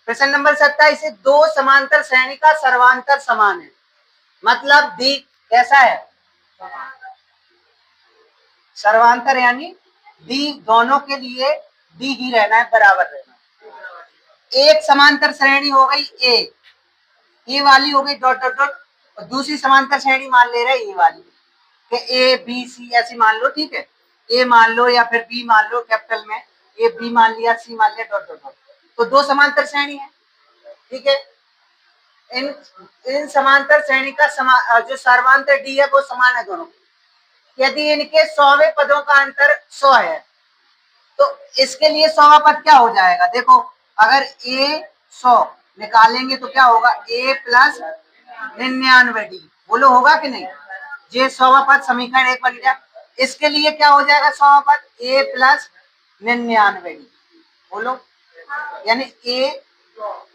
प्रश्न नंबर 27 है, दो समांतर श्रेणी का सर्वांतर समान है, मतलब दी कैसा है, सर्वांतर यानी दी दोनों के लिए दी ही रहना है, बराबर रहना है। एक समांतर श्रेणी हो गई ए वाली हो गई डॉट डॉट डॉट, और दूसरी समांतर श्रेणी मान ले रहे ए वाली कि ए बी सी ऐसी मान लो, ठीक है, ए मान लो या फिर बी मान लो कैपिटल में, ए बी मान लिया सी मान लिया डॉट डॉट डॉट, तो दो समांतर श्रेणी है, ठीक है। इन समांतर श्रेणी का जो सर्वांतर डी है वो समान है दोनों। यदि इनके 100वें पदों का अंतर 100 है तो इसके लिए 100वां पद क्या हो जाएगा, देखो अगर ए 100 निकालेंगे तो क्या होगा, ए प्लस 99 डी, बोलो होगा कि नहीं, ये 100वां पद समीकरण 1 बन गया। इसके लिए क्या हो जाएगा 100वां पद, ए प्लस 99 डी, बोलो, यानी ए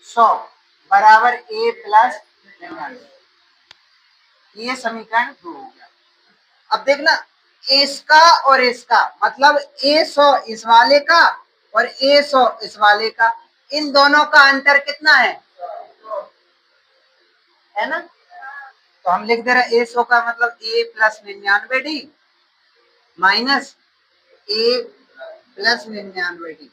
100 बराबर ए प्लस 99, ये समीकरण 2 हो गया। अब देखना इसका और इसका, मतलब ए 100 इस वाले का और ए 100 इस वाले का, इन दोनों का अंतर कितना है ना, तो हम लिख दे रहे ए 100 का मतलब ए प्लस 99 डी माइनस ए प्लस 99 डी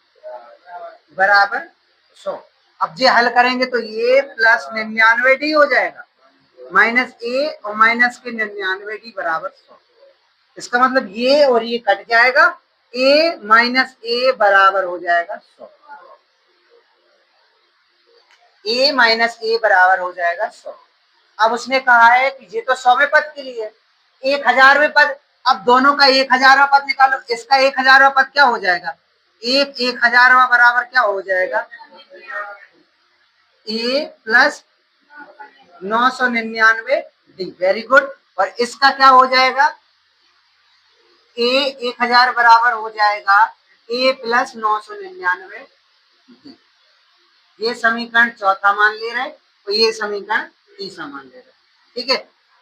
बराबर 100। अब ये हल करेंगे तो ये प्लस 99 डी हो जाएगा माइनस ए और माइनस के 99 डी बराबर 100। इसका मतलब ये और ये कट जाएगा, a माइनस ए बराबर हो जाएगा 100, a माइनस ए बराबर हो जाएगा 100। अब उसने कहा है कि ये तो 100वें पद के लिए 1000वें पद, अब दोनों का 1000वां पद निकालो, इसका 1000वां पद क्या हो जाएगा, 1000वां बराबर क्या हो जाएगा, a plus 999 D, very good. और इसका क्या हो जाएगा, ए 1000 बराबर हो जाएगा ए प्लस 999 डी, ये समीकरण चौथा मान ले रहे और ये समीकरण तीसरा मान ले रहे, ठीक है।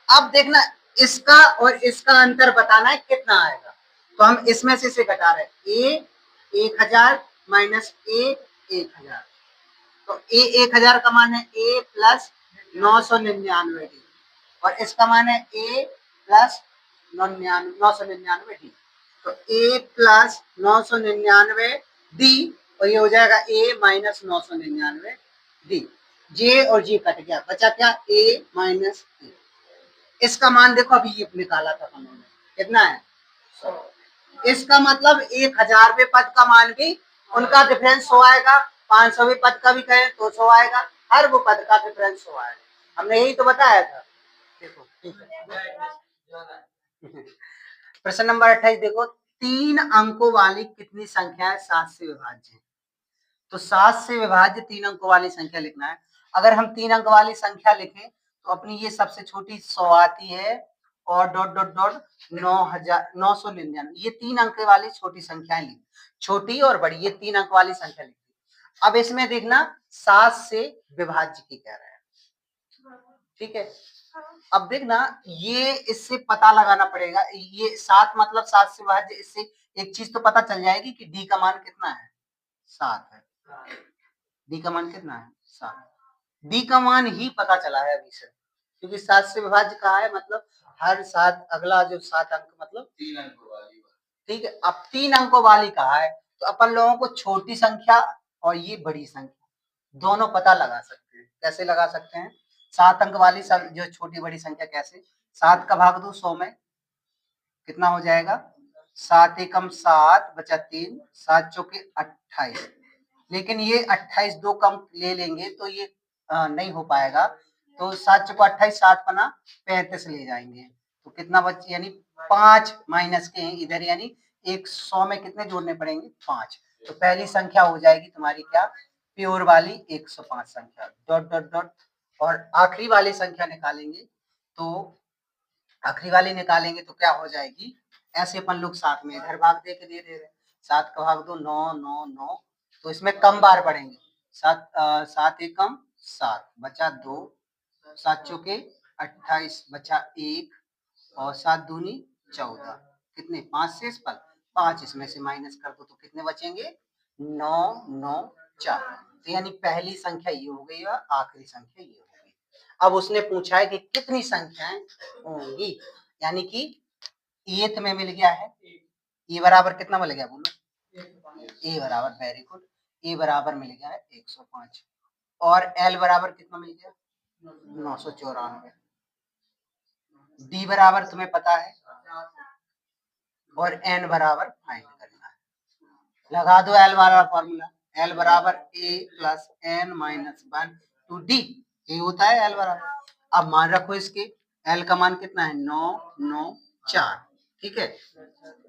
अब देखना इसका और इसका अंतर बताना है कितना आएगा, तो हम इसमें से घटा रहे, ए 1000 माइनस ए 1000, तो ए 1000 का मान है ए प्लस 999 डी और इसका मान है ए प्लस 999 डी, तो ए प्लस 999 डी और ये हो जाएगा ए माइनस 999 डी, जे और जे कट गया, बचा क्या ए माइनस ए। इसका मान देखो अभी ये निकाला था हमने, कितना है 100। इसका मतलब 1000वें पद का मान भी उनका डिफरेंस 100 आएगा, 500वें पद का भी कहें तो 100 आएगा, हर वो पद का डिफरेंस 100 आएगा, हमने यही तो बताया था। देखो ठीक है। प्रश्न नंबर 28 देखो, 3 अंकों वाली कितनी संख्या है 7 से विभाज्य है, तो 7 से विभाज्य 3 अंकों वाली संख्या लिखना है। अगर हम 3 अंक वाली संख्या लिखें तो अपनी ये सबसे छोटी 100 आती है और डॉट डॉट डॉट 999, ये 3 अंक वाली छोटी संख्याएं लिखी, छोटी और बड़ी, ये 3 अंक वाली संख्या लिखी। अब इसमें देखना 7 से विभाज्य की कह रहे हैं, ठीक है। अब देखना ये इससे पता लगाना पड़ेगा, ये 7 मतलब 7 से विभाज्य, इससे एक चीज तो पता चल जाएगी कि डी का मान कितना है, 7 है, डी का मान कितना है 7, डी का मान ही पता चला है अभी से, क्योंकि 7 से विभाज्य कहा है, मतलब हर 7 अगला जो 7 अंक मतलब 3 अंकों वाली, ठीक है। अब 3 अंकों वाली कहा है तो अपन लोगों को छोटी संख्या और ये बड़ी संख्या दोनों पता लगा सकते हैं। कैसे लगा सकते हैं, 7 अंक वाली जो छोटी बड़ी संख्या कैसे, 7 का भाग दो 100 में, कितना हो जाएगा 7 एकम 7 बचा 3, 7 चौके 28, लेकिन ये 28 दो कम ले लेंगे तो ये नहीं हो पाएगा, तो 7 चौका 28, 7 पना 35 ले जाएंगे, तो कितना बच, यानी 5 माइनस के हैं इधर, यानी 100 में कितने जोड़ने पड़ेंगे 5, तो पहली संख्या हो जाएगी तुम्हारी क्या, प्योर वाली 105 संख्या, डॉट डॉट डॉट। और आखिरी वाली संख्या निकालेंगे तो आखिरी वाली निकालेंगे तो क्या हो जाएगी, ऐसे अपन लोग साथ में इधर भाग दे के दे रहे हैं, 7 का भाग दो 9 9 9, तो इसमें कम बार पढ़ेंगे, 7 एकम 7 बचा 2, 7 चौके 28 बचा 1 और 7 दूनी 14, कितने 5 शेष पद, 5 इसमें से माइनस कर दो तो कितने बचेंगे 9 9 4, तो यानी पहली संख्या ये हो गई और आखिरी संख्या ये हो गई। अब उसने पूछा है कि कितनी संख्याएं होंगी, यानी कि ये तुम्हें मिल गया है, ये बराबर कितना मिल गया बोलो, ए बराबर, वेरी गुड, ए बराबर मिल गया है 105 और एल बराबर कितना मिल गया 994, डी बराबर तुम्हें पता है और एन बराबर फाइंड करना है। लगा दो एल वाला फॉर्मूला, एल बराबर A plus N minus 1 to D, ये होता है एल बराबर। अब मान रखो इसके एल का मान कितना है 994, ठीक है,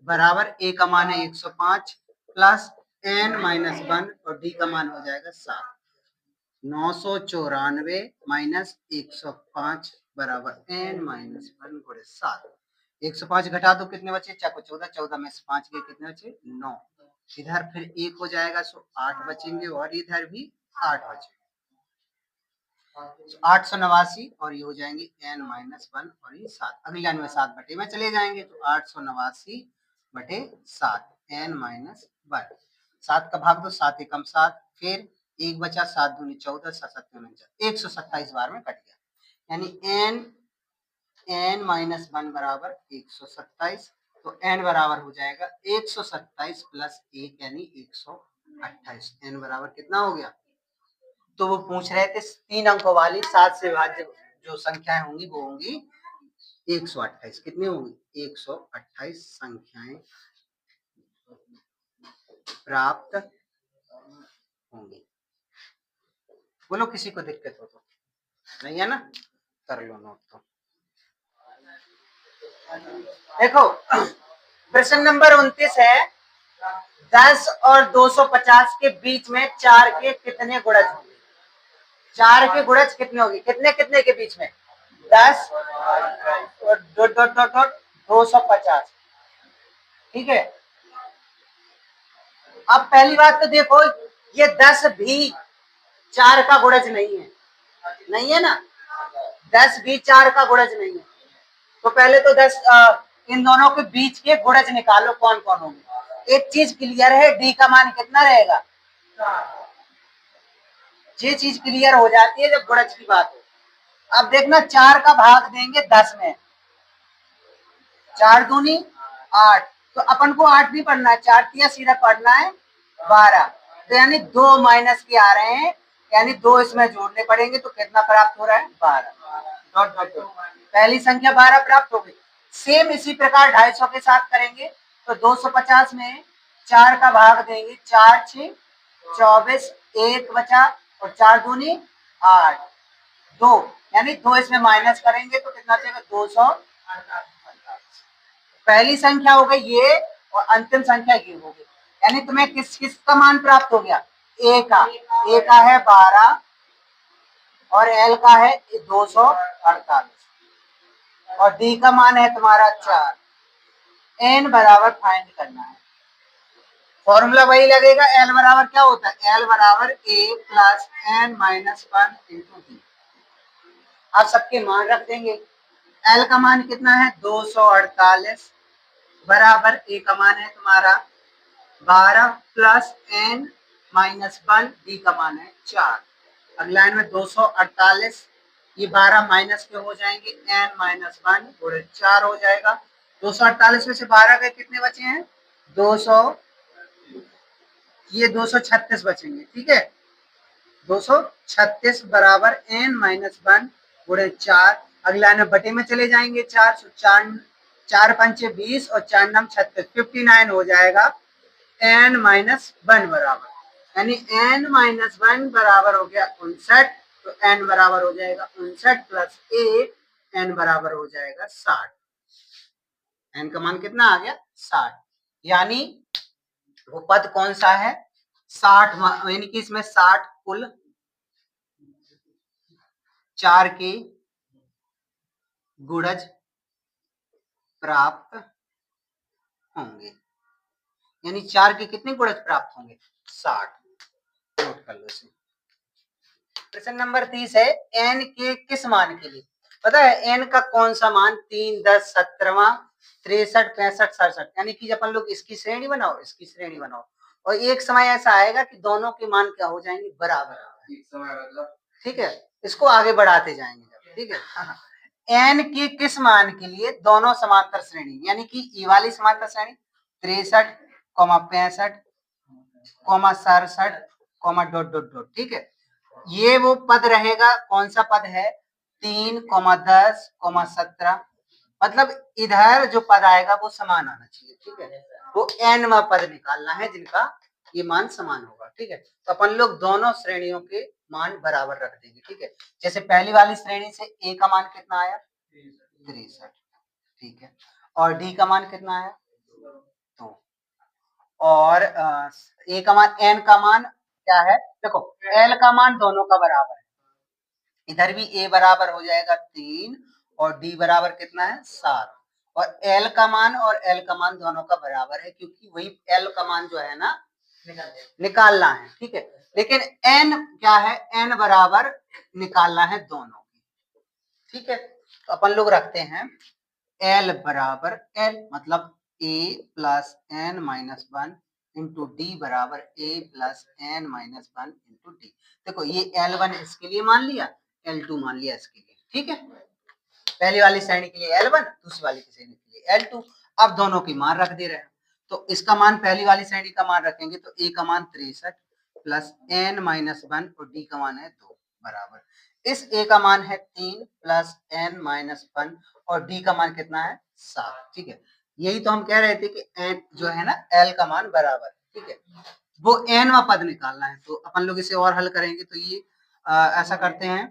बराबर ए का मान है 105 प्लस एन माइनस 1 और डी का मान हो जाएगा 7। 994 माइनस 105 बराबर एन माइनस 1 गुणे 7। 105 घटा दो कितने बचे, चाको 14, 14 में से 5 के कितने बचे 9, इधर फिर 1 हो जाएगा सो 8 बचेंगे और इधर भी 8 बचेंगे, 889 और ये हो जाएंगे n माइनस 1 और ये 7, अगली लाइन में 7 बटे में चले जाएंगे तो 889 बटे 7 n माइनस 1, 7 का भाग दो 7 एकम 7, फिर 1 बचा 7 दूनी 14, 7 7 127 बार में कट गया, यानी n माइनस 1 बराबर 127, तो n बराबर हो जाएगा 127 प्लस 1 यानी 128, n बराबर कितना हो गया। तो वो पूछ रहे थे 3 अंकों वाली 7 से विभाज्य जो संख्याएं होंगी वो होंगी 128, कितनी होंगी 128 संख्याएं प्राप्त होंगी। बोलो किसी को दिक्कत हो तो, नहीं है ना, कर लो नोट। तो देखो प्रश्न नंबर 29 है, 10 और 250 के बीच में 4 के कितने गुणज होंगे, 4 के गुणज कितने होंगे, कितने कितने के बीच में 10 और 250, ठीक है। अब पहली बात तो देखो ये 10 भी 4 का गुणज नहीं है, नहीं है ना, 10 भी 4 का गुणज नहीं है, तो पहले तो 10 इन दोनों के बीच के गुणज निकालो कौन कौन होंगे। एक चीज क्लियर है, डी का मान कितना रहेगा, ये चीज क्लियर हो जाती है जब गुणज की बात हो। अब देखना 4 का भाग देंगे 10 में, 4 दूनी 8, तो अपन को 8 नहीं पढ़ना है, 4 तिया सीधा पढ़ना है 12, तो यानी 2 माइनस के आ रहे हैं, यानी 2 इसमें जोड़ने पड़ेंगे, तो कितना प्राप्त हो रहा है 12, डॉट डॉट डॉट, पहली संख्या 12 प्राप्त हो गई। सेम इसी प्रकार 250 के साथ करेंगे, तो 250 में 4 का भाग देंगे, 4 6 24, 1 बचा और 4 दूनी 8, 2 यानी 2 इसमें माइनस करेंगे तो कितना चाहिए 200, पहली संख्या हो गई ये और अंतिम संख्या ये हो गई, यानी तुम्हें किस किस का मान प्राप्त हो गया, ए का है 12 और एल का है 248 और डी का मान है तुम्हारा 4, एन बराबर फाइंड करना है। फॉर्मूला वही लगेगा, एल बराबर क्या होता है, एल बराबर A plus N minus 1 into D. आप सबके मान रख देंगे, एल का मान कितना है 248 बराबर ए का मान है तुम्हारा 12 प्लस एन माइनस 1, डी का मान है 4। अगला लाइन में 248, ये 12 माइनस के हो जाएंगे, एन माइनस 1 गुणे 4 हो जाएगा। 248 में से 12 गए कितने बचे हैं 200, ये 236 बचेंगे, ठीक है, 236 बराबर एन माइनस 1 गुणे 4। अगला लाइन में बटे में चले जाएंगे, 4 पंचे 20 और 4 नम 36, 59 हो जाएगा एन माइनस 1 बराबर, यानी एन माइनस 1 बराबर हो गया 59, तो एन बराबर हो जाएगा 59 प्लस 8, एन बराबर हो जाएगा 60, एन का मान कितना आ गया 60, यानी वो पद कौन सा है 60, यानी कि इसमें 60 कुल 4 के गुणज प्राप्त होंगे, यानी 4 के कितने गुणज प्राप्त होंगे 60, नोट कर लो इसे। प्रश्न नंबर 30 है, n के किस मान के लिए, पता है n का कौन सा मान 3 10 17वां 63 65 67, यानी कि अपन लोग इसकी श्रेणी बनाओ इसकी श्रेणी बनाओ और एक समय ऐसा आएगा कि दोनों के मान क्या हो जाएंगे, बराबर। एक समय मतलब ठीक है, इसको आगे बढ़ाते जाएंगे जब, ठीक है। n के किस मान के लिए दोनों समांतर श्रेणी, यानी कि ई वाली समांतर श्रेणी 63, 65, 67, डॉट डॉट डॉट, ठीक है। ये वो पद रहेगा, कौन सा पद है, 3, 10, 17, मतलब इधर जो पद आएगा वो समान आना चाहिए, ठीक है। वो nवां पद निकालना है जिनका ये मान समान होगा, ठीक है। तो अपन लोग दोनों श्रेणियों के मान बराबर रख देंगे, ठीक है। जैसे पहली वाली श्रेणी से a का मान कितना आया, 63, ठीक है, और d का मान कितना आया, 2, और a का मान, n का मान क्या है, देखो l का मान दोनों का बराबर है, इधर भी a बराबर हो जाएगा 3 और d बराबर कितना है 7, और l का मान और l का मान दोनों का बराबर है, क्योंकि वही l का मान जो है ना निकालना है, ठीक है। लेकिन n क्या है, n बराबर निकालना है दोनों की, ठीक है। तो अपन लोग रखते हैं l बराबर l, मतलब a plus n minus 1 into D बराबर a plus n minus 1 into D. देखो ये L1 इसके लिए मान लिया, L2 मान लिया इसके लिए, ठीक है। पहली वाली श्रेणी के लिए L1, दूसरी वाली श्रेणी के लिए L2। अब दोनों की मान रख दे रहे हैं, तो इसका मान पहली वाली श्रेणी का मान रखेंगे तो a का मान 63 प्लस n माइनस 1 और d का मान है 2 बराबर, इस a का मान है 3 प्लस n माइनस 1 और d का मान कितना है 7, ठीक है। यही तो हम कह रहे थे कि n जो है ना l का मान बराबर, ठीक है, वो nवां पद निकालना है। तो अपन लोग इसे और हल करेंगे, तो ये ऐसा करते हैं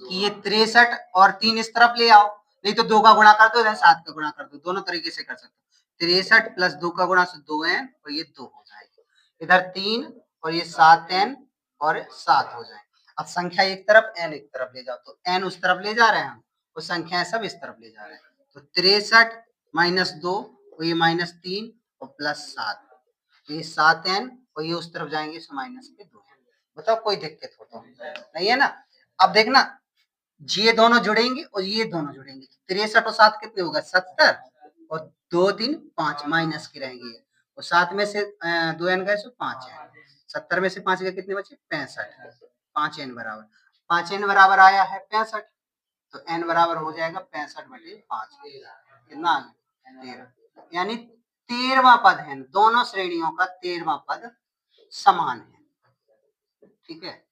कि ये 63 और 3 इस तरफ ले आओ, नहीं तो 2 का गुणा कर दो, इधर 7 का गुणा कर दो, दोनों तरीके से कर सकते हो। 63 प्लस 2 का गुणा से 2n और ये 2 हो जाएगी, इधर 3 और ये 7n और 7 हो जाएंगे। अब संख्या एक तरफ n एक तरफ ले जाओ, तो n उस तरफ ले जा रहे हैं हम, और संख्या सब इस तरफ ले जा रहे हैं, तो 63 माइनस 2 और ये माइनस 3 और प्लस 7, ये 7n और ये उस तरफ जाएंगे तो माइनस के 2। बताओ कोई दिक्कत हो तो नहीं है ना। अब देखना, ये दोनों जुड़ेंगे और ये दोनों जुड़ेंगे, 63 और 7 कितने होगा 70, और 2 3 5 माइनस के रहेंगे, और 7 में से 2n गए तो 5n, 70 में से 5 गए कितने बचे 65, 5n बराबर, 5n बराबर आया है 65, तो n बराबर हो जाएगा 65/5, कितना आ गया 13, यानी 13वां पद है, दोनों श्रेणियों का 13वां पद समान है, ठीक है।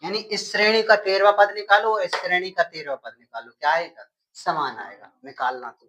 यानी इस श्रेणी का 13वां पद निकालो और इस श्रेणी का 13वां पद निकालो, क्या आएगा, समान आएगा, निकालना तो